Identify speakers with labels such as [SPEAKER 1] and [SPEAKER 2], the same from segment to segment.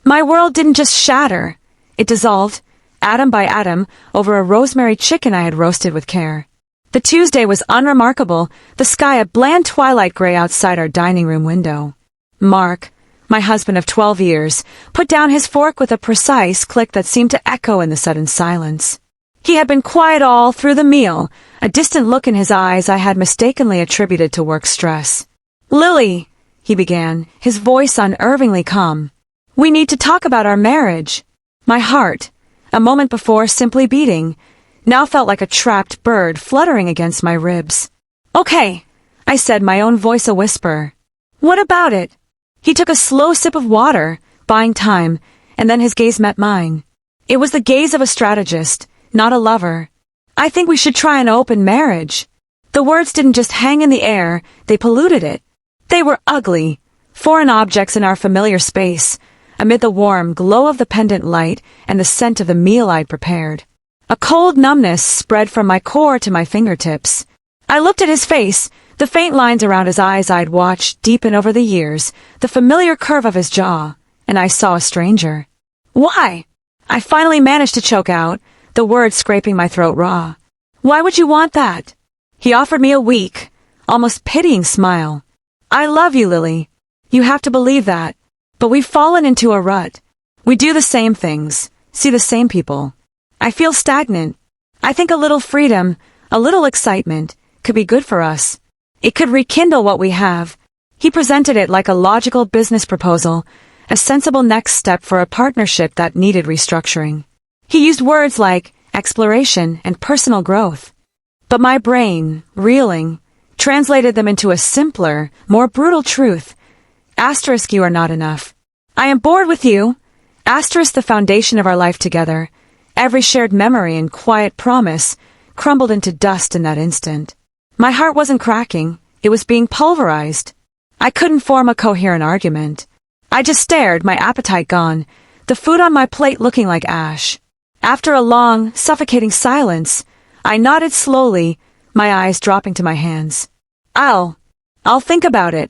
[SPEAKER 1] My world didn't just shatter. It dissolved, atom by atom, over a rosemary chicken I had roasted with care. The Tuesday was unremarkable, the sky a bland twilight gray outside our dining room window. Mark, my husband of 12 years, put down his fork with a precise click that seemed to echo in the sudden silence. He had been quiet all through the meal, a distant look in his eyes I had mistakenly attributed to work stress. "Lily," he began, his voice unervingly calm. "We need to talk about our marriage." My heart, a moment before simply beating, now felt like a trapped bird fluttering against my ribs. "Okay," I said, my own voice a whisper. "What about it?" He took a slow sip of water, buying time, and then his gaze met mine. It was the gaze of a strategist, not a lover. "I think we should try an open marriage." The words didn't just hang in the air, they polluted it. They were ugly, foreign objects in our familiar space, amid the warm glow of the pendant light and the scent of the meal I'd prepared. A cold numbness spread from my core to my fingertips. I looked at his face, the faint lines around his eyes I'd watched deepen over the years, the familiar curve of his jaw, and I saw a stranger. "Why?" I finally managed to choke out, the words scraping my throat raw. "Why would you want that?" He offered me a weak, almost pitying smile. "I love you, Lily. You have to believe that. But we've fallen into a rut. We do the same things, see the same people. I feel stagnant. I think a little freedom, a little excitement, could be good for us. It could rekindle what we have." He presented it like a logical business proposal, a sensible next step for a partnership that needed restructuring. He used words like exploration and personal growth. But my brain, reeling, translated them into a simpler, more brutal truth. Asterisk, you are not enough. I am bored with you. Asterisk, the foundation of our life together, every shared memory and quiet promise, crumbled into dust in that instant. My heart wasn't cracking, it was being pulverized. I couldn't form a coherent argument. I just stared, my appetite gone, the food on my plate looking like ash. After a long, suffocating silence, I nodded slowly, my eyes dropping to my hands. I'll think about it,"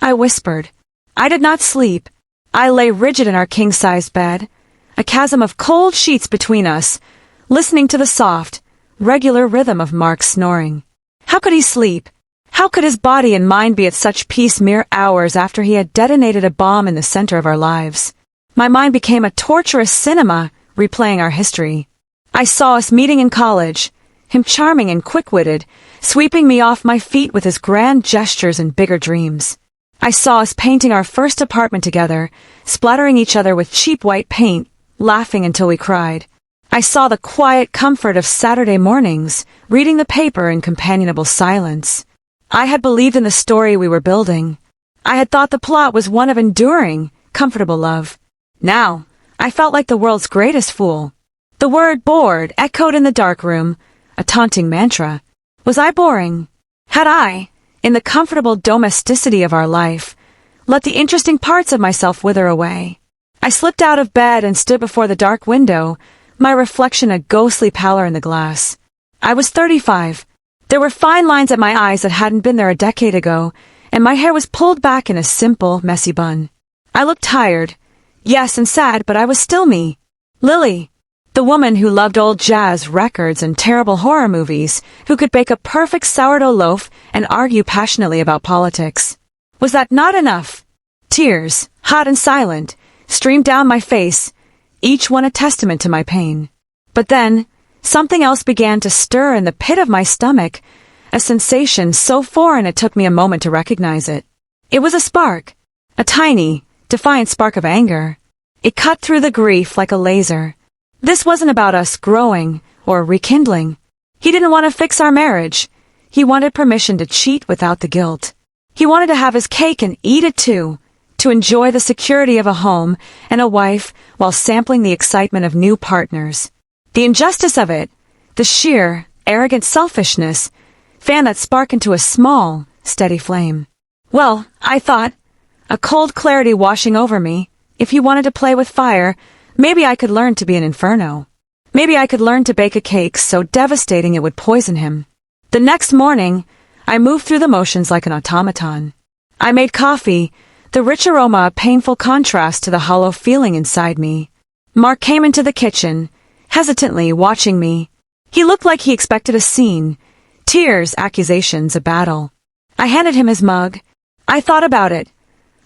[SPEAKER 1] I whispered. I did not sleep. I lay rigid in our king-sized bed, a chasm of cold sheets between us, listening to the soft, regular rhythm of Mark's snoring. How could he sleep? How could his body and mind be at such peace mere hours after he had detonated a bomb in the center of our lives? My mind became a torturous cinema, replaying our history. I saw us meeting in college, him charming and quick-witted, sweeping me off my feet with his grand gestures and bigger dreams. I saw us painting our first apartment together, splattering each other with cheap white paint, laughing until we cried. I saw the quiet comfort of Saturday mornings, reading the paper in companionable silence. I had believed in the story we were building. I had thought the plot was one of enduring, comfortable love. Now, I felt like the world's greatest fool. The word bored echoed in the dark room, a taunting mantra. Was I boring? Had I, in the comfortable domesticity of our life, let the interesting parts of myself wither away? I slipped out of bed and stood before the dark window, my reflection a ghostly pallor in the glass. I was 35. There were fine lines at my eyes that hadn't been there a decade ago, and my hair was pulled back in a simple, messy bun. I looked tired, yes, and sad, but I was still me. Lily, the woman who loved old jazz records and terrible horror movies, who could bake a perfect sourdough loaf and argue passionately about politics. Was that not enough? Tears, hot and silent, streamed down my face, each one a testament to my pain. But then, something else began to stir in the pit of my stomach, a sensation so foreign it took me a moment to recognize it. It was a spark, a tiny, defiant spark of anger. It cut through the grief like a laser. This wasn't about us growing or rekindling. He didn't want to fix our marriage. He wanted permission to cheat without the guilt. He wanted to have his cake and eat it too, to enjoy the security of a home and a wife while sampling the excitement of new partners. The injustice of it, the sheer, arrogant selfishness, fanned that spark into a small, steady flame. Well, I thought, a cold clarity washing over me, if he wanted to play with fire, maybe I could learn to be an inferno. Maybe I could learn to bake a cake so devastating it would poison him. The next morning, I moved through the motions like an automaton. I made coffee, the rich aroma a painful contrast to the hollow feeling inside me. Mark came into the kitchen, hesitantly watching me. He looked like he expected a scene. Tears, accusations, a battle. I handed him his mug. I thought about it.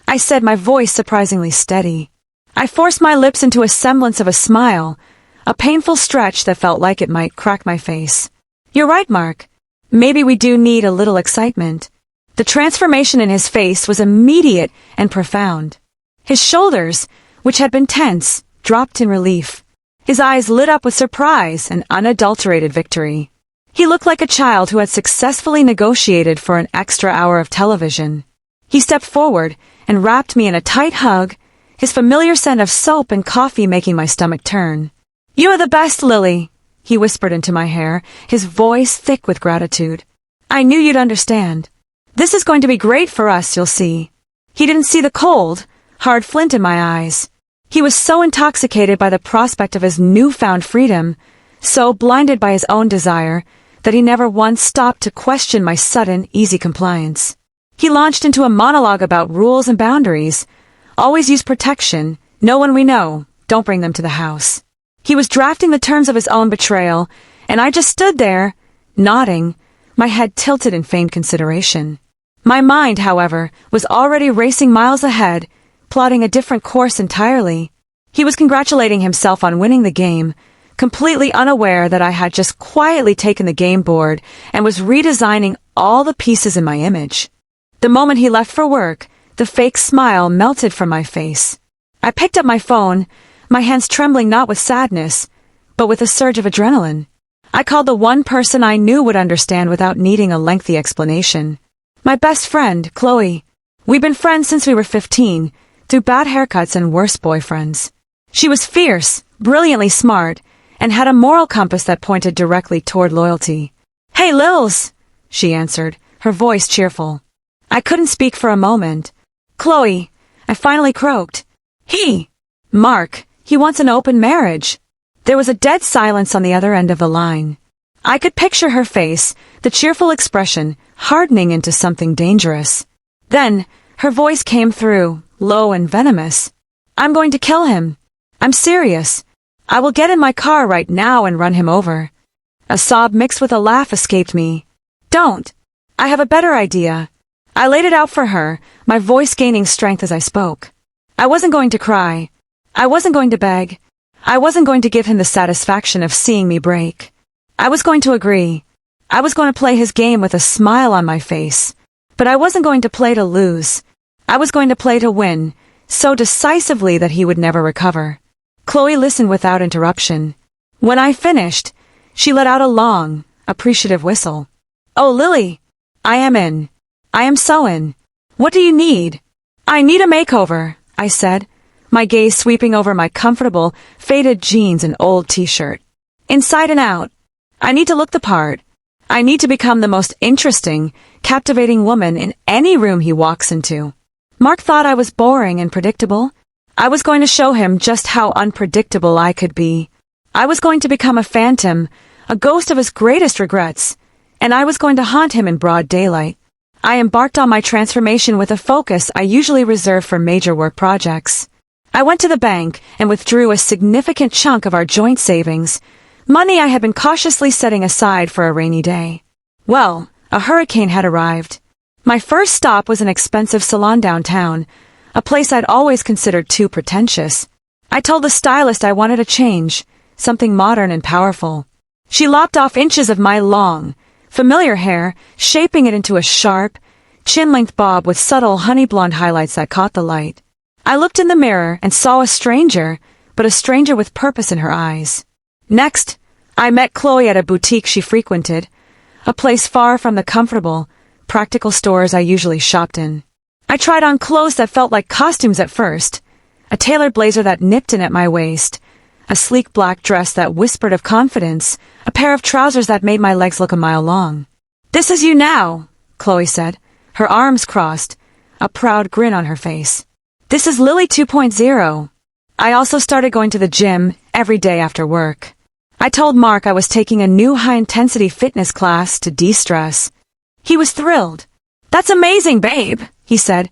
[SPEAKER 1] I said, my voice surprisingly steady. I forced my lips into a semblance of a smile, a painful stretch that felt like it might crack my face. You're right, Mark. Maybe we do need a little excitement. The transformation in his face was immediate and profound. His shoulders, which had been tense, dropped in relief. His eyes lit up with surprise and unadulterated victory. He looked like a child who had successfully negotiated for an extra hour of television. He stepped forward and wrapped me in a tight hug, his familiar scent of soap and coffee making my stomach turn. You are the best, Lily, he whispered into my hair, his voice thick with gratitude. I knew you'd understand. This is going to be great for us, you'll see. He didn't see the cold, hard flint in my eyes. He was so intoxicated by the prospect of his newfound freedom, so blinded by his own desire, that he never once stopped to question my sudden, easy compliance. He launched into a monologue about rules and boundaries. Always use protection. No one we know. Don't bring them to the house. He was drafting the terms of his own betrayal, and I just stood there, nodding, my head tilted in feigned consideration. My mind, however, was already racing miles ahead, plotting a different course entirely. He was congratulating himself on winning the game, completely unaware that I had just quietly taken the game board and was redesigning all the pieces in my image. The moment he left for work, the fake smile melted from my face. I picked up my phone, my hands trembling not with sadness, but with a surge of adrenaline. I called the one person I knew would understand without needing a lengthy explanation. My best friend, Chloe. We've been friends since we were 15, through bad haircuts and worse boyfriends. She was fierce, brilliantly smart, and had a moral compass that pointed directly toward loyalty. Hey, Lils, she answered, her voice cheerful. I couldn't speak for a moment. Chloe, I finally croaked. Mark, he wants an open marriage. There was a dead silence on the other end of the line. I could picture her face, the cheerful expression, hardening into something dangerous. Then, her voice came through, low and venomous. I'm going to kill him. I'm serious. I will get in my car right now and run him over. A sob mixed with a laugh escaped me. Don't. I have a better idea. I laid it out for her, my voice gaining strength as I spoke. I wasn't going to cry. I wasn't going to beg. I wasn't going to give him the satisfaction of seeing me break. I was going to agree. I was going to play his game with a smile on my face. But I wasn't going to play to lose. I was going to play to win, so decisively that he would never recover. Chloe listened without interruption. When I finished, she let out a long, appreciative whistle. Oh, Lily, I am in. I am so in. What do you need? I need a makeover, I said, my gaze sweeping over my comfortable, faded jeans and old t-shirt. Inside and out. I need to look the part. I need to become the most interesting, captivating woman in any room he walks into. Mark thought I was boring and predictable. I was going to show him just how unpredictable I could be. I was going to become a phantom, a ghost of his greatest regrets, and I was going to haunt him in broad daylight. I embarked on my transformation with a focus I usually reserve for major work projects. I went to the bank and withdrew a significant chunk of our joint savings, money I had been cautiously setting aside for a rainy day. Well, a hurricane had arrived. My first stop was an expensive salon downtown, a place I'd always considered too pretentious. I told the stylist I wanted a change, something modern and powerful. She lopped off inches of my long, familiar hair, shaping it into a sharp, chin-length bob with subtle honey-blonde highlights that caught the light. I looked in the mirror and saw a stranger, but a stranger with purpose in her eyes. Next, I met Chloe at a boutique she frequented, a place far from the comfortable, practical stores I usually shopped in. I tried on clothes that felt like costumes at first, a tailored blazer that nipped in at my waist, a sleek black dress that whispered of confidence, a pair of trousers that made my legs look a mile long. This is you now, Chloe said, her arms crossed, a proud grin on her face. This is Lily 2.0. I also started going to the gym every day after work. I told Mark I was taking a new high-intensity fitness class to de-stress. He was thrilled. That's amazing, babe, he said,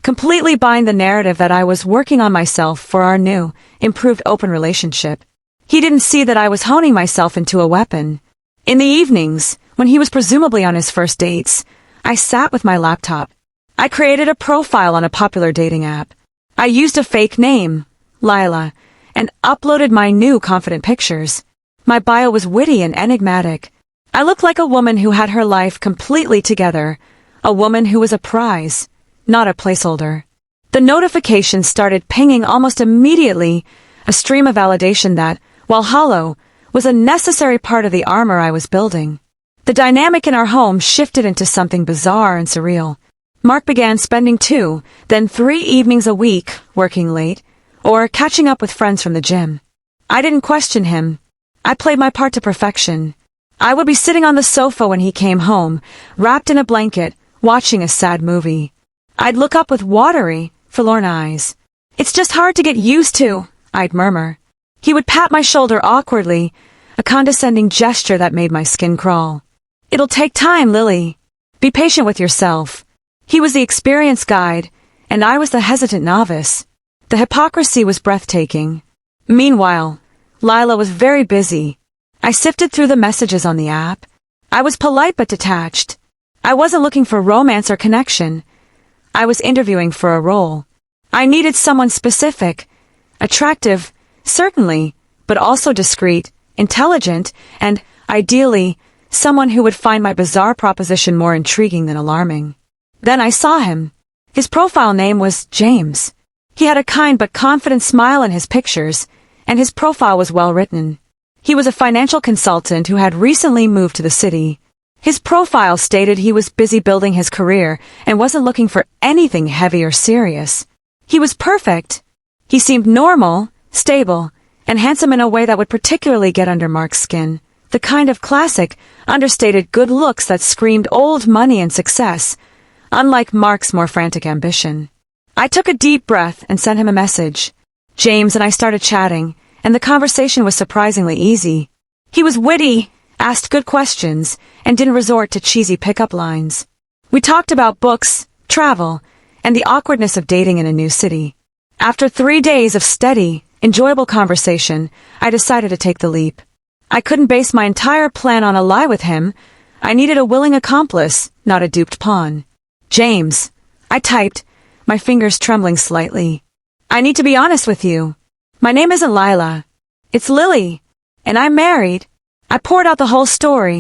[SPEAKER 1] completely buying the narrative that I was working on myself for our new, improved open relationship. He didn't see that I was honing myself into a weapon. In the evenings, when he was presumably on his first dates, I sat with my laptop. I created a profile on a popular dating app. I used a fake name, Lila, and uploaded my new confident pictures. My bio was witty and enigmatic. I looked like a woman who had her life completely together, a woman who was a prize, not a placeholder. The notifications started pinging almost immediately, a stream of validation that, while hollow, was a necessary part of the armor I was building. The dynamic in our home shifted into something bizarre and surreal. Mark began spending 2, then 3 evenings a week, working late, or catching up with friends from the gym. I didn't question him. I played my part to perfection. I would be sitting on the sofa when he came home, wrapped in a blanket, watching a sad movie. I'd look up with watery, forlorn eyes. "It's just hard to get used to," I'd murmur. He would pat my shoulder awkwardly, a condescending gesture that made my skin crawl. "It'll take time, Lily. Be patient with yourself." He was the experienced guide, and I was the hesitant novice. The hypocrisy was breathtaking. Meanwhile, Lila was very busy. I sifted through the messages on the app. I was polite but detached. I wasn't looking for romance or connection. I was interviewing for a role. I needed someone specific, attractive, certainly, but also discreet, intelligent, and, ideally, someone who would find my bizarre proposition more intriguing than alarming. Then I saw him. His profile name was James. He had a kind but confident smile in his pictures, and his profile was well written. He was a financial consultant who had recently moved to the city. His profile stated he was busy building his career and wasn't looking for anything heavy or serious. He was perfect. He seemed normal, stable, and handsome in a way that would particularly get under Mark's skin. The kind of classic, understated good looks that screamed old money and success, unlike Mark's more frantic ambition. I took a deep breath and sent him a message. James and I started chatting, and the conversation was surprisingly easy. He was witty, asked good questions, and didn't resort to cheesy pickup lines. We talked about books, travel, and the awkwardness of dating in a new city. After 3 days of steady, enjoyable conversation, I decided to take the leap. I couldn't base my entire plan on a lie with him. I needed a willing accomplice, not a duped pawn. "James," I typed, my fingers trembling slightly. "I need to be honest with you. My name isn't Lila. It's Lily, and I'm married." I poured out the whole story.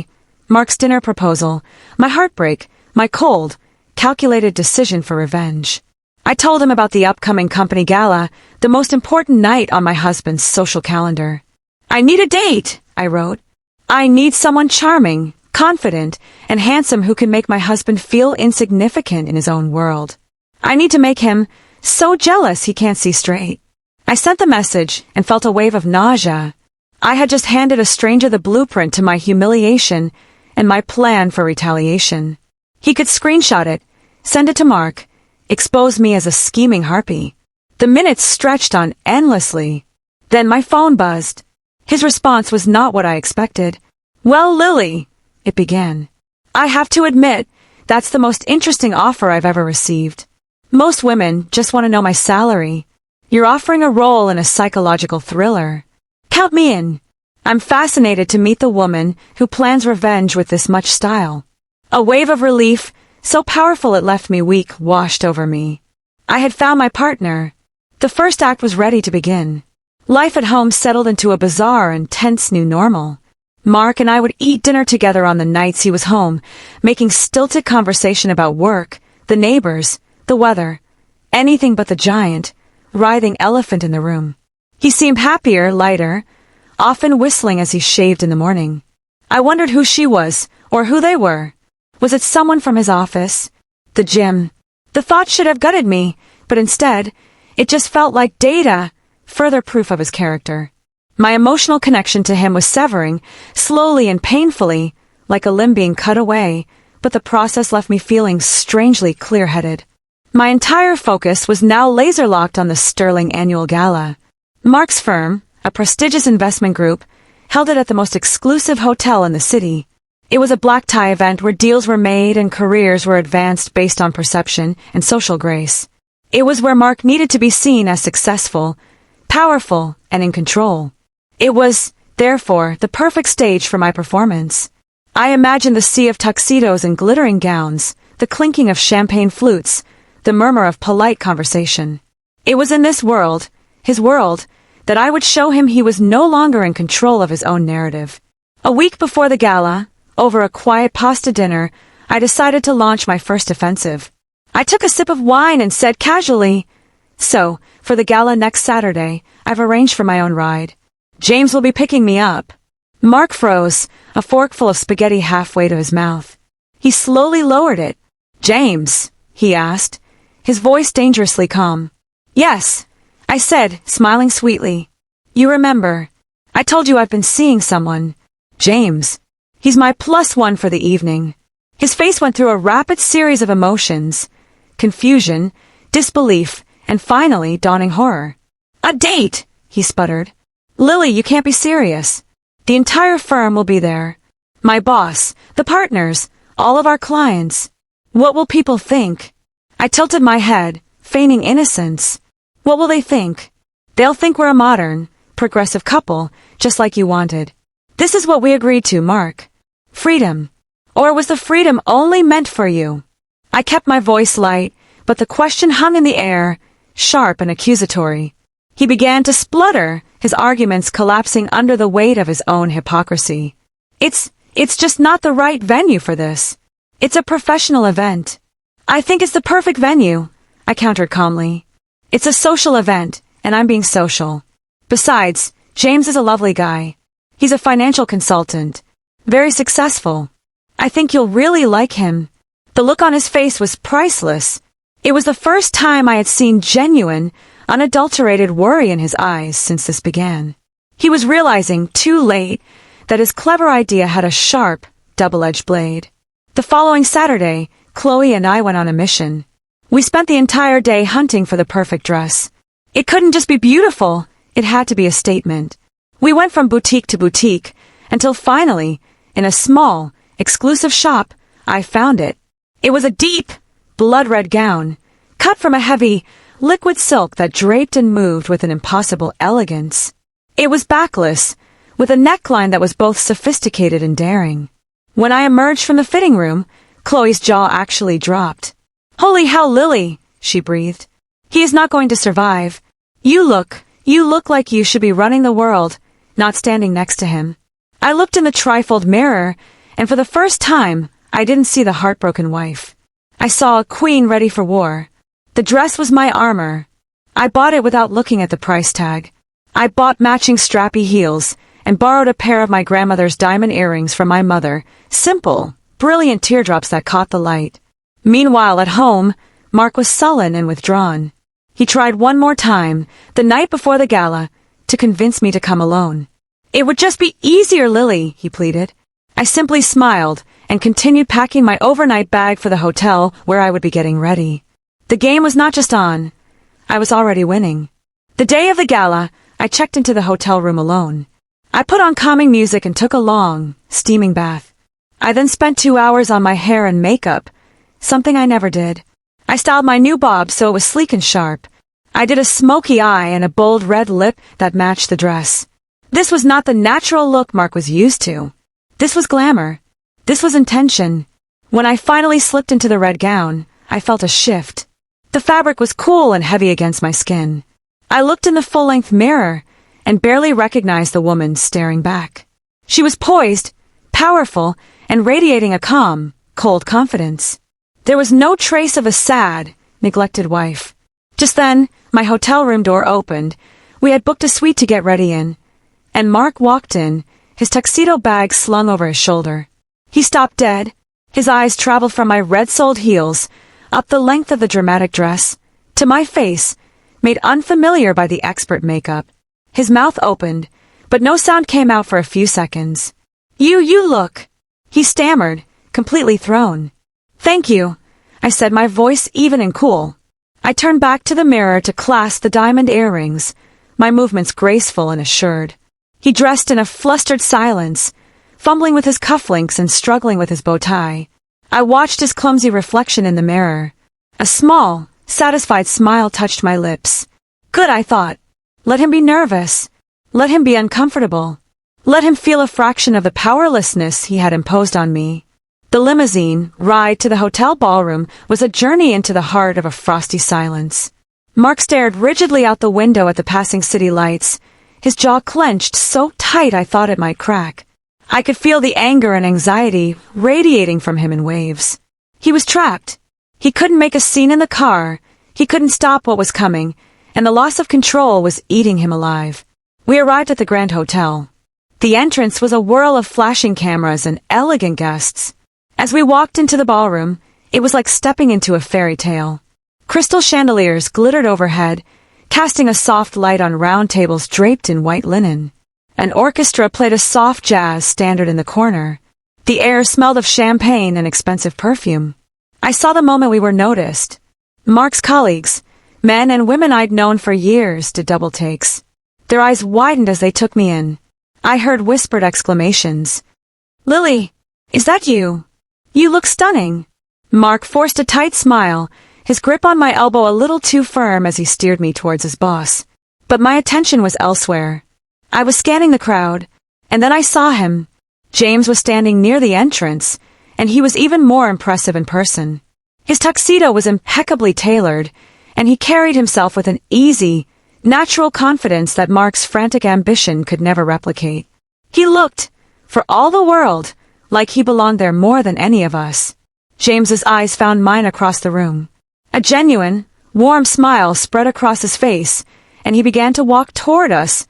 [SPEAKER 1] Mark's dinner proposal, my heartbreak, my cold, calculated decision for revenge. I told him about the upcoming company gala, the most important night on my husband's social calendar. "I need a date," I wrote. "I need someone charming, confident, and handsome who can make my husband feel insignificant in his own world. I need to make him so jealous he can't see straight." I sent the message and felt a wave of nausea. I had just handed a stranger the blueprint to my humiliation and my plan for retaliation. He could screenshot it, send it to Mark, expose me as a scheming harpy. The minutes stretched on endlessly. Then my phone buzzed. His response was not what I expected. "Well, Lily," it began. "I have to admit, that's the most interesting offer I've ever received. Most women just want to know my salary. You're offering a role in a psychological thriller. Count me in. I'm fascinated to meet the woman who plans revenge with this much style." A wave of relief, so powerful it left me weak, washed over me. I had found my partner. The first act was ready to begin. Life at home settled into a bizarre and tense new normal. Mark and I would eat dinner together on the nights he was home, making stilted conversation about work, the neighbors, the weather, anything but the giant, writhing elephant in the room. He seemed happier, lighter, often whistling as he shaved in the morning. I wondered who she was, or who they were. Was it someone from his office? The gym? The thought should have gutted me, but instead, it just felt like data, further proof of his character. My emotional connection to him was severing, slowly and painfully, like a limb being cut away, but the process left me feeling strangely clear-headed. My entire focus was now laser-locked on the sterling annual gala. Mark's firm, a prestigious investment group, held it at the most exclusive hotel in the city. It was a black-tie event where deals were made and careers were advanced based on perception and social grace. It was where Mark needed to be seen as successful, powerful, and in control. It was, therefore, the perfect stage for my performance. I imagined the sea of tuxedos and glittering gowns, the clinking of champagne flutes, the murmur of polite conversation. It was in this world, his world, that I would show him he was no longer in control of his own narrative. A week before the gala, over a quiet pasta dinner, I decided to launch my first offensive. I took a sip of wine and said casually, "So, for the gala next Saturday, I've arranged for my own ride. James will be picking me up." Mark froze, a forkful of spaghetti halfway to his mouth. He slowly lowered it. "James?" he asked, his voice dangerously calm. "Yes," I said, smiling sweetly. "You remember. I told you I've been seeing someone. James. He's my +1 for the evening." His face went through a rapid series of emotions. Confusion, disbelief, and finally dawning horror. "A date!" he sputtered. "Lily, you can't be serious. The entire firm will be there. My boss, the partners, all of our clients. What will people think?" I tilted my head, feigning innocence. "What will they think? They'll think we're a modern, progressive couple, just like you wanted. This is what we agreed to, Mark. Freedom. Or was the freedom only meant for you?" I kept my voice light, but the question hung in the air, sharp and accusatory. He began to splutter, his arguments collapsing under the weight of his own hypocrisy. It's just not the right venue for this. It's a professional event." "I think it's the perfect venue," I countered calmly. "It's a social event, and I'm being social. Besides, James is a lovely guy. He's a financial consultant. Very successful. I think you'll really like him." The look on his face was priceless. It was the first time I had seen genuine, unadulterated worry in his eyes since this began. He was realizing, too late, that his clever idea had a sharp, double-edged blade. The following Saturday, Chloe and I went on a mission. We spent the entire day hunting for the perfect dress. It couldn't just be beautiful, it had to be a statement. We went from boutique to boutique, until finally, in a small, exclusive shop, I found it. It was a deep, blood-red gown, cut from a heavy, liquid silk that draped and moved with an impossible elegance. It was backless, with a neckline that was both sophisticated and daring. When I emerged from the fitting room, Chloe's jaw actually dropped. "Holy hell, Lily," she breathed. "He is not going to survive. You look like you should be running the world, not standing next to him." I looked in the trifold mirror, and for the first time, I didn't see the heartbroken wife. I saw a queen ready for war. The dress was my armor. I bought it without looking at the price tag. I bought matching strappy heels and borrowed a pair of my grandmother's diamond earrings from my mother, simple, brilliant teardrops that caught the light. Meanwhile, at home, Mark was sullen and withdrawn. He tried one more time, the night before the gala, to convince me to come alone. "It would just be easier, Lily," he pleaded. I simply smiled and continued packing my overnight bag for the hotel where I would be getting ready. The game was not just on. I was already winning. The day of the gala, I checked into the hotel room alone. I put on calming music and took a long, steaming bath. I then spent 2 hours on my hair and makeup, something I never did. I styled my new bob so it was sleek and sharp. I did a smoky eye and a bold red lip that matched the dress. This was not the natural look Mark was used to. This was glamour. This was intention. When I finally slipped into the red gown, I felt a shift. The fabric was cool and heavy against my skin. I looked in the full-length mirror and barely recognized the woman staring back. She was poised, powerful, and radiating a calm, cold confidence. There was no trace of a sad, neglected wife. Just then, my hotel room door opened. We had booked a suite to get ready in, and Mark walked in, his tuxedo bag slung over his shoulder. He stopped dead. His eyes traveled from my red-soled heels, up the length of the dramatic dress, to my face, made unfamiliar by the expert makeup. His mouth opened, but no sound came out for a few seconds. You look," he stammered, completely thrown. "Thank you," I said, my voice even and cool. I turned back to the mirror to clasp the diamond earrings, my movements graceful and assured. He dressed in a flustered silence, fumbling with his cufflinks and struggling with his bow tie. I watched his clumsy reflection in the mirror. A small, Satisfied smile touched my lips. Good, I thought. Let him be nervous. Let him be uncomfortable. Let him feel a fraction of the powerlessness he had imposed on me. The limousine ride to the hotel ballroom was a journey into the heart of a frosty silence. Mark stared rigidly out the window at the passing city lights, his jaw clenched so tight I thought it might crack. I could feel the anger and anxiety radiating from him in waves. He was trapped. He couldn't make a scene in the car, he couldn't stop what was coming, and the loss of control was eating him alive. We arrived at the Grand Hotel. The entrance was a whirl of flashing cameras and elegant guests. As we walked into the ballroom, it was like stepping into a fairy tale. Crystal chandeliers glittered overhead, casting a soft light on round tables draped in white linen. An orchestra played a soft jazz standard in the corner. The air smelled of champagne and expensive perfume. I saw the moment we were noticed. Mark's colleagues, men and women I'd known for years, did double takes. Their eyes widened as they took me in. I heard whispered exclamations. "Lily, is that you? You look stunning." Mark forced a tight smile, his grip on my elbow a little too firm as he steered me towards his boss. But my attention was elsewhere. I was scanning the crowd, and then I saw him. James was standing near the entrance, and he was even more impressive in person. His tuxedo was impeccably tailored, and he carried himself with an easy, natural confidence that Mark's frantic ambition could never replicate. He looked, for all the world, like he belonged there more than any of us. James's eyes found mine across the room. A genuine, warm smile spread across his face, and he began to walk toward us,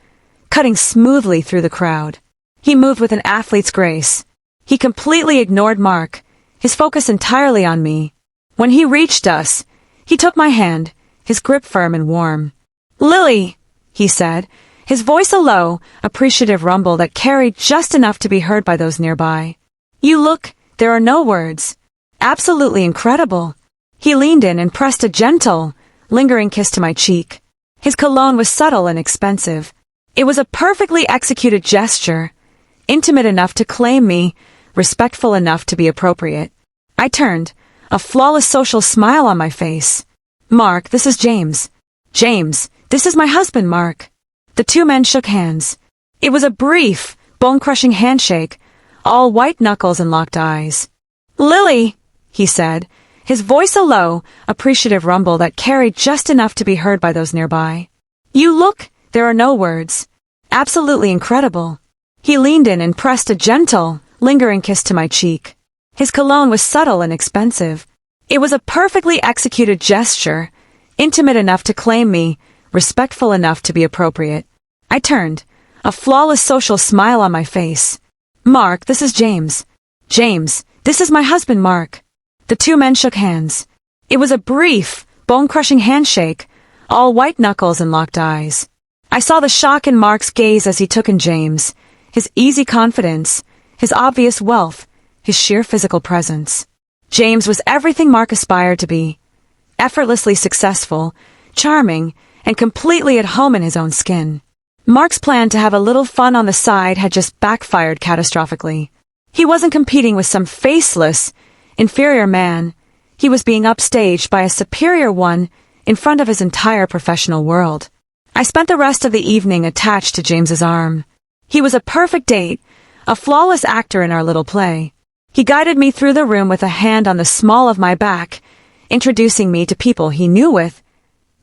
[SPEAKER 1] cutting smoothly through the crowd. He moved with an athlete's grace. He completely ignored Mark, his focus entirely on me. When he reached us, he took my hand, his grip firm and warm. "Lily," he said, his voice a low, appreciative rumble that carried just enough to be heard by those nearby. "You look, there are no words. Absolutely incredible." He leaned in and pressed a gentle, lingering kiss to my cheek. His cologne was subtle and expensive. It was a perfectly executed gesture, intimate enough to claim me, respectful enough to be appropriate. I turned, a flawless social smile on my face. "Mark, this is James. James, this is my husband, Mark." The two men shook hands. It was a brief, bone-crushing handshake, all white knuckles and locked eyes. "Lily," he said, his voice a low, appreciative rumble that carried just enough to be heard by those nearby. "You look, there are no words. Absolutely incredible." He leaned in and pressed a gentle, lingering kiss to my cheek. His cologne was subtle and expensive. It was a perfectly executed gesture, intimate enough to claim me, respectful enough to be appropriate. I turned, a flawless social smile on my face. "Mark, this is James. James, this is my husband, Mark." The two men shook hands. It was a brief, bone-crushing handshake, all white knuckles and locked eyes. I saw the shock in Mark's gaze as he took in James, his easy confidence, his obvious wealth, his sheer physical presence. James was everything Mark aspired to be. Effortlessly successful, charming, and completely at home in his own skin. Mark's plan to have a little fun on the side had just backfired catastrophically. He wasn't competing with some faceless, inferior man. He was being upstaged by a superior one in front of his entire professional world. I spent the rest of the evening attached to James's arm. He was a perfect date, a flawless actor in our little play. He guided me through the room with a hand on the small of my back, introducing me to people he knew with.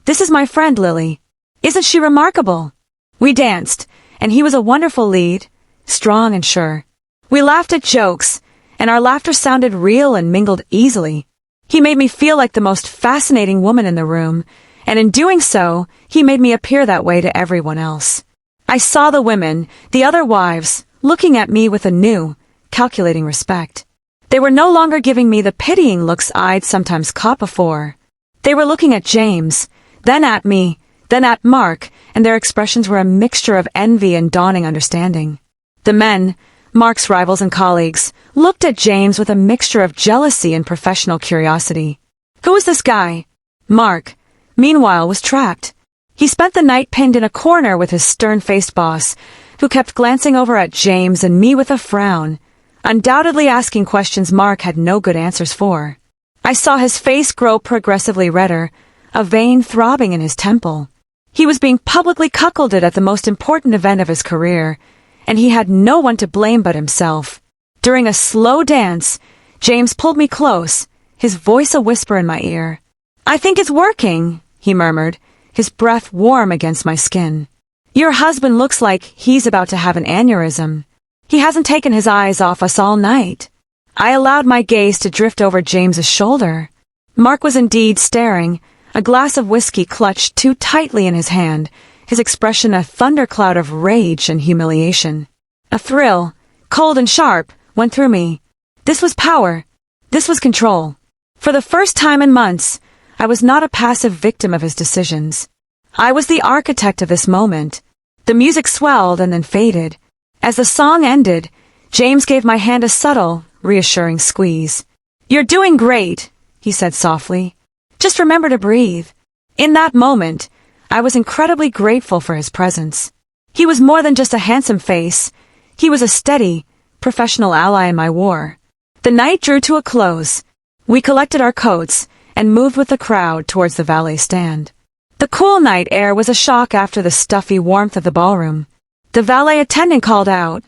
[SPEAKER 1] "This is my friend Lily. Isn't she remarkable?" We danced, and he was a wonderful lead, strong and sure. We laughed at jokes, and our laughter sounded real and mingled easily. He made me feel like the most fascinating woman in the room, and in doing so, he made me appear that way to everyone else. I saw the women, the other wives, looking at me with a new, calculating respect. They were no longer giving me the pitying looks I'd sometimes caught before. They were looking at James, then at me, then at Mark, and their expressions were a mixture of envy and dawning understanding. The men, Mark's rivals and colleagues, looked at James with a mixture of jealousy and professional curiosity. Who was this guy? Mark, meanwhile, was trapped. He spent the night pinned in a corner with his stern-faced boss, who kept glancing over at James and me with a frown, undoubtedly asking questions Mark had no good answers for. I saw his face grow progressively redder, a vein throbbing in his temple. He was being publicly cuckolded at the most important event of his career, and he had no one to blame but himself. During a slow dance, James pulled me close, his voice a whisper in my ear. "I think it's working," he murmured, his breath warm against my skin. "Your husband looks like he's about to have an aneurysm. He hasn't taken his eyes off us all night." I allowed my gaze to drift over James's shoulder. Mark was indeed staring, a glass of whiskey clutched too tightly in his hand, his expression a thundercloud of rage and humiliation. A thrill, cold and sharp, went through me. This was power. This was control. For the first time in months, I was not a passive victim of his decisions. I was the architect of this moment. The music swelled and then faded. As the song ended, James gave my hand a subtle, reassuring squeeze. "You're doing great," he said softly. "Just remember to breathe." In that moment, I was incredibly grateful for his presence. He was more than just a handsome face. He was a steady, professional ally in my war. The night drew to a close. We collected our coats and moved with the crowd towards the valet stand. The cool night air was a shock after the stuffy warmth of the ballroom. The valet attendant called out,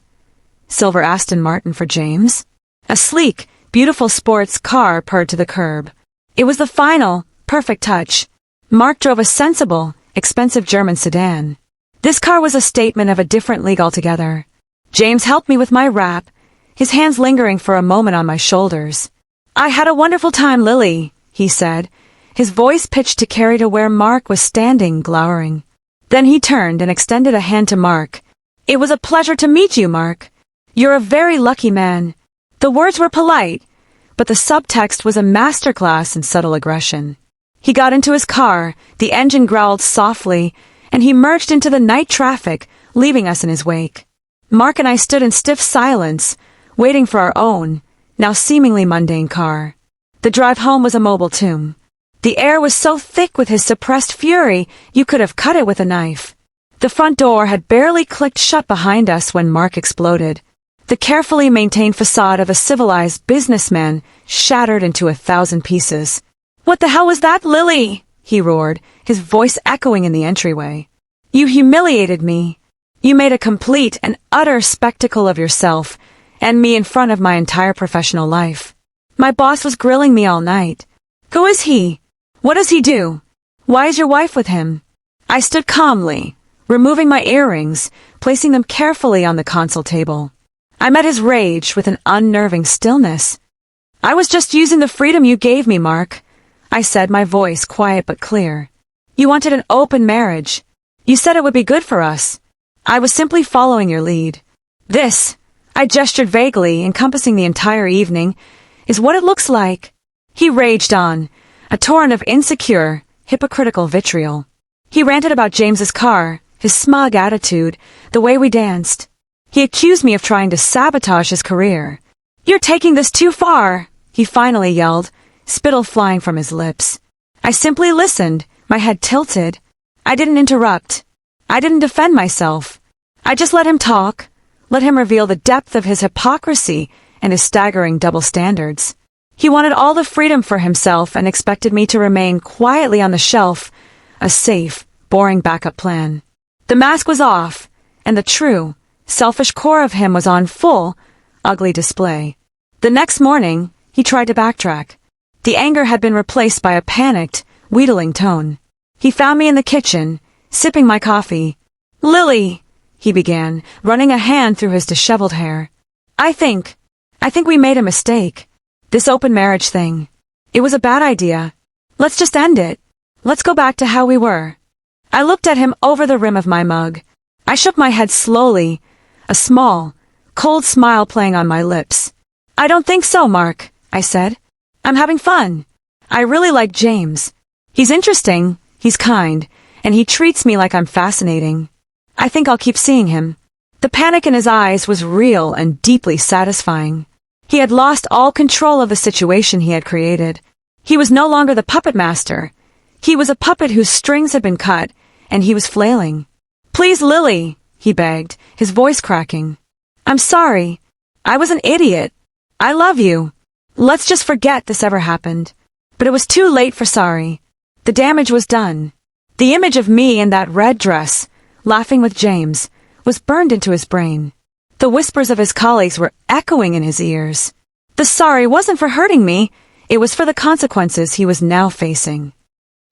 [SPEAKER 1] "Silver Aston Martin for James." A sleek, beautiful sports car purred to the curb. It was the final, perfect touch. Mark drove a sensible, expensive German sedan. This car was a statement of a different league altogether. James helped me with my wrap, his hands lingering for a moment on my shoulders. "I had a wonderful time, Lily," he said, his voice pitched to carry to where Mark was standing, glowering. Then he turned and extended a hand to Mark. "It was a pleasure to meet you, Mark. You're a very lucky man." The words were polite, but the subtext was a masterclass in subtle aggression. He got into his car, the engine growled softly, and he merged into the night traffic, leaving us in his wake. Mark and I stood in stiff silence, waiting for our own, now seemingly mundane car. The drive home was a mobile tomb. The air was so thick with his suppressed fury, you could have cut it with a knife. The front door had barely clicked shut behind us when Mark exploded. The carefully maintained facade of a civilized businessman shattered into 1,000 pieces. "What the hell was that, Lily?" he roared, his voice echoing in the entryway. "You humiliated me. You made a complete and utter spectacle of yourself and me in front of my entire professional life. My boss was grilling me all night. Who is he? What does he do? Why is your wife with him?" I stood calmly, removing my earrings, placing them carefully on the console table. I met his rage with an unnerving stillness. "I was just using the freedom you gave me, Mark," I said, my voice quiet but clear. "You wanted an open marriage. You said it would be good for us. I was simply following your lead. This," I gestured vaguely, encompassing the entire evening, "is what it looks like." He raged on, a torrent of insecure, hypocritical vitriol. He ranted about James's car, his smug attitude, the way we danced. He accused me of trying to sabotage his career. "You're taking this too far," he finally yelled, spittle flying from his lips. I simply listened, my head tilted. I didn't interrupt. I didn't defend myself. I just let him talk, let him reveal the depth of his hypocrisy and his staggering double standards. He wanted all the freedom for himself and expected me to remain quietly on the shelf, a safe, boring backup plan. The mask was off, and the true, selfish core of him was on full, ugly display. The next morning, he tried to backtrack. The anger had been replaced by a panicked, wheedling tone. He found me in the kitchen, sipping my coffee. "Lily," he began, running a hand through his disheveled hair. I think we made a mistake. This open marriage thing. It was a bad idea. Let's just end it. Let's go back to how we were." I looked at him over the rim of my mug. I shook my head slowly, a small, cold smile playing on my lips. "I don't think so, Mark," I said. "I'm having fun. I really like James. He's interesting, he's kind, and he treats me like I'm fascinating. I think I'll keep seeing him." The panic in his eyes was real and deeply satisfying. He had lost all control of the situation he had created. He was no longer the puppet master. He was a puppet whose strings had been cut, and he was flailing. "Please, Lily," he begged, his voice cracking. "I'm sorry. I was an idiot. I love you. Let's just forget this ever happened." But it was too late for sorry. The damage was done. The image of me in that red dress, laughing with James, was burned into his brain. The whispers of his colleagues were echoing in his ears. The sorry wasn't for hurting me, it was for the consequences he was now facing.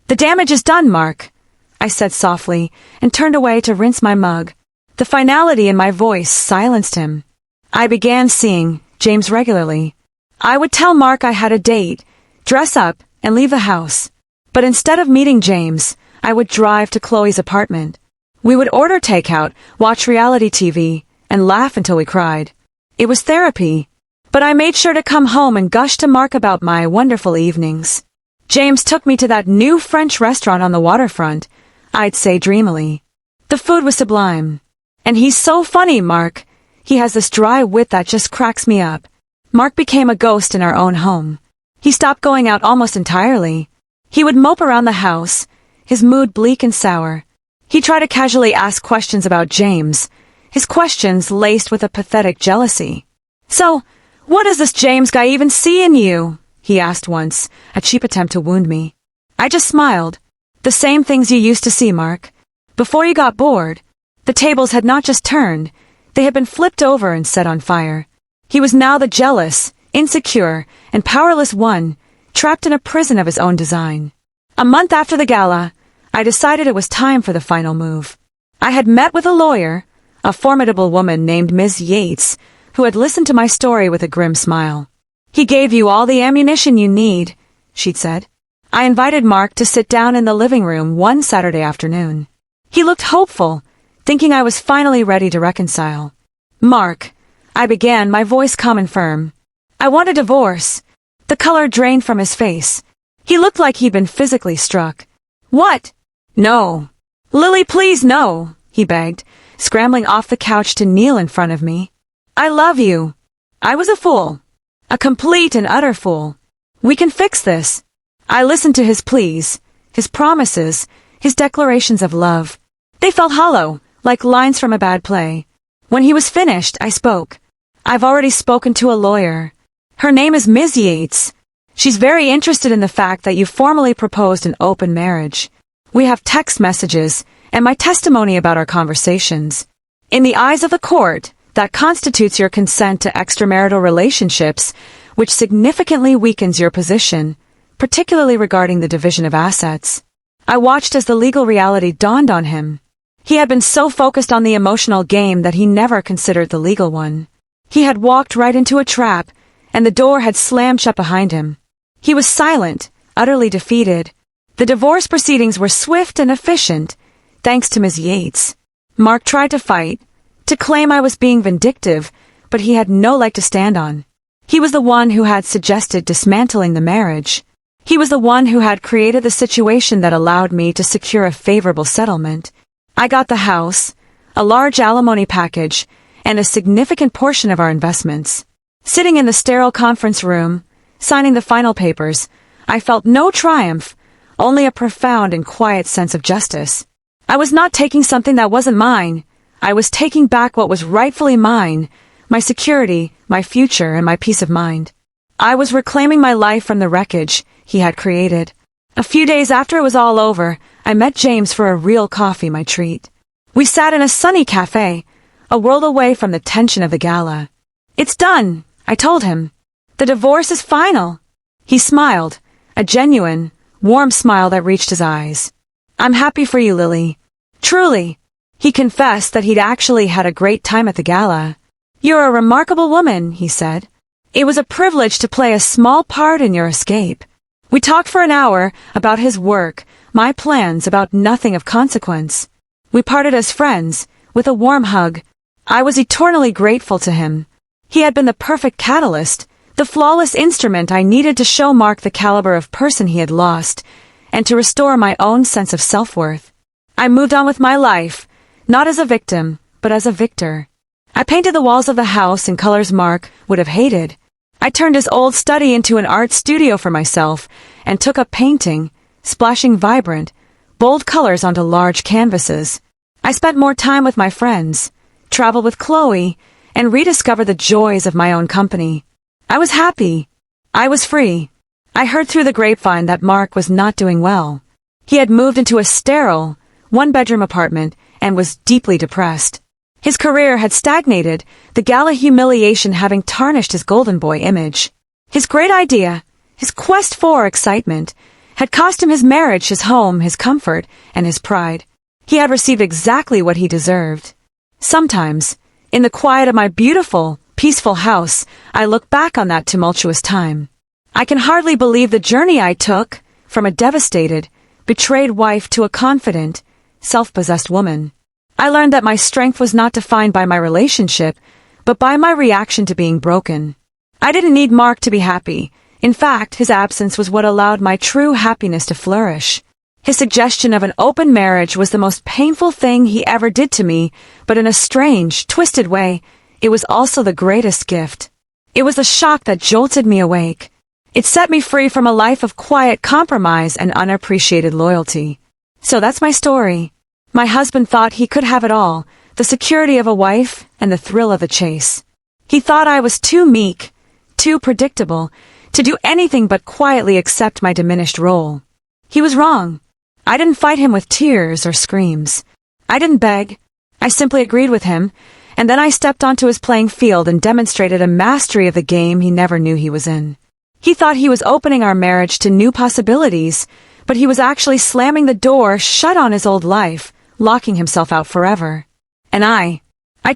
[SPEAKER 1] The damage is done, Mark, I said softly, and turned away to rinse my mug. The finality in my voice silenced him. I began seeing James regularly. I would tell Mark I had a date, dress up, and leave the house. But instead of meeting James, I would drive to Chloe's apartment. We would order takeout, watch reality TV, and laugh until we cried. It was therapy. But I made sure to come home and gush to Mark about my wonderful evenings. James took me to that new French restaurant on the waterfront, I'd say dreamily. The food was sublime. And he's so funny, Mark. He has this dry wit that just cracks me up. Mark became a ghost in our own home. He stopped going out almost entirely. He would mope around the house, his mood bleak and sour. He tried to casually ask questions about James, his questions laced with a pathetic jealousy. So, what does this James guy even see in you? He asked once, a cheap attempt to wound me. I just smiled. The same things you used to see, Mark. Before you got bored, the tables had not just turned, they had been flipped over and set on fire. He was now the jealous, insecure, and powerless one, trapped in a prison of his own design. A month after the gala, I decided it was time for the final move. I had met with a lawyer, a formidable woman named Ms. Yates, who had listened to my story with a grim smile. He gave you all the ammunition you need, she'd said. I invited Mark to sit down in the living room one Saturday afternoon. He looked hopeful, thinking I was finally ready to reconcile. Mark, I began, my voice calm and firm. I want a divorce. The color drained from his face. He looked like he'd been physically struck. What? No. Lily, please no, he begged, scrambling off the couch to kneel in front of me. I love you. I was a fool. A complete and utter fool. We can fix this. I listened to his pleas, his promises, his declarations of love. They felt hollow, like lines from a bad play. When he was finished, I spoke. I've already spoken to a lawyer. Her name is Ms. Yates. She's very interested in the fact that you formally proposed an open marriage. We have text messages and my testimony about our conversations. In the eyes of the court, that constitutes your consent to extramarital relationships, which significantly weakens your position, particularly regarding the division of assets. I watched as the legal reality dawned on him. He had been so focused on the emotional game that he never considered the legal one. He had walked right into a trap, and the door had slammed shut behind him. He was silent, utterly defeated. The divorce proceedings were swift and efficient, thanks to Ms. Yates. Mark tried to fight, to claim I was being vindictive, but he had no leg to stand on. He was the one who had suggested dismantling the marriage. He was the one who had created the situation that allowed me to secure a favorable settlement. I got the house, a large alimony package, and a significant portion of our investments. Sitting in the sterile conference room, signing the final papers, I felt no triumph, only a profound and quiet sense of justice. I was not taking something that wasn't mine. I was taking back what was rightfully mine, my security, my future, and my peace of mind. I was reclaiming my life from the wreckage he had created. A few days after it was all over, I met James for a real coffee, my treat. We sat in a sunny cafe, a world away from the tension of the gala. It's done, I told him. The divorce is final. He smiled, a genuine, warm smile that reached his eyes. I'm happy for you, Lily. Truly. He confessed that he'd actually had a great time at the gala. You're a remarkable woman, he said. It was a privilege to play a small part in your escape. We talked for an hour about his work, my plans, about nothing of consequence. We parted as friends, with a warm hug. I was eternally grateful to him. He had been the perfect catalyst, the flawless instrument I needed to show Mark the caliber of person he had lost, and to restore my own sense of self-worth. I moved on with my life, not as a victim, but as a victor. I painted the walls of the house in colors Mark would have hated. I turned his old study into an art studio for myself and took up painting, splashing vibrant, bold colors onto large canvases. I spent more time with my friends, traveled with Chloe, and rediscovered the joys of my own company. I was happy. I was free. I heard through the grapevine that Mark was not doing well. He had moved into a sterile, one-bedroom apartment and was deeply depressed. His career had stagnated, the gala humiliation having tarnished his golden boy image. His great idea, his quest for excitement, had cost him his marriage, his home, his comfort, and his pride. He had received exactly what he deserved. Sometimes, in the quiet of my beautiful, peaceful house, I look back on that tumultuous time. I can hardly believe the journey I took from a devastated, betrayed wife to a confident, self-possessed woman. I learned that my strength was not defined by my relationship, but by my reaction to being broken. I didn't need Mark to be happy. In fact, his absence was what allowed my true happiness to flourish. His suggestion of an open marriage was the most painful thing he ever did to me, but in a strange, twisted way, it was also the greatest gift. It was the shock that jolted me awake. It set me free from a life of quiet compromise and unappreciated loyalty. So that's my story. My husband thought he could have it all, the security of a wife and the thrill of the chase. He thought I was too meek, too predictable, to do anything but quietly accept my diminished role. He was wrong. I didn't fight him with tears or screams. I didn't beg. I simply agreed with him, and then I stepped onto his playing field and demonstrated a mastery of the game he never knew he was in. He thought he was opening our marriage to new possibilities, but he was actually slamming the door shut on his old life, locking himself out forever. And I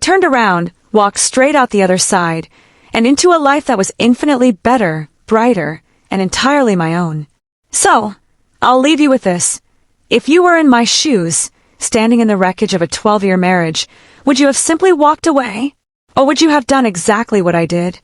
[SPEAKER 1] turned around, walked straight out the other side, and into a life that was infinitely better, brighter, and entirely my own. So, I'll leave you with this. If you were in my shoes, standing in the wreckage of a 12-year marriage, would you have simply walked away? Or would you have done exactly what I did?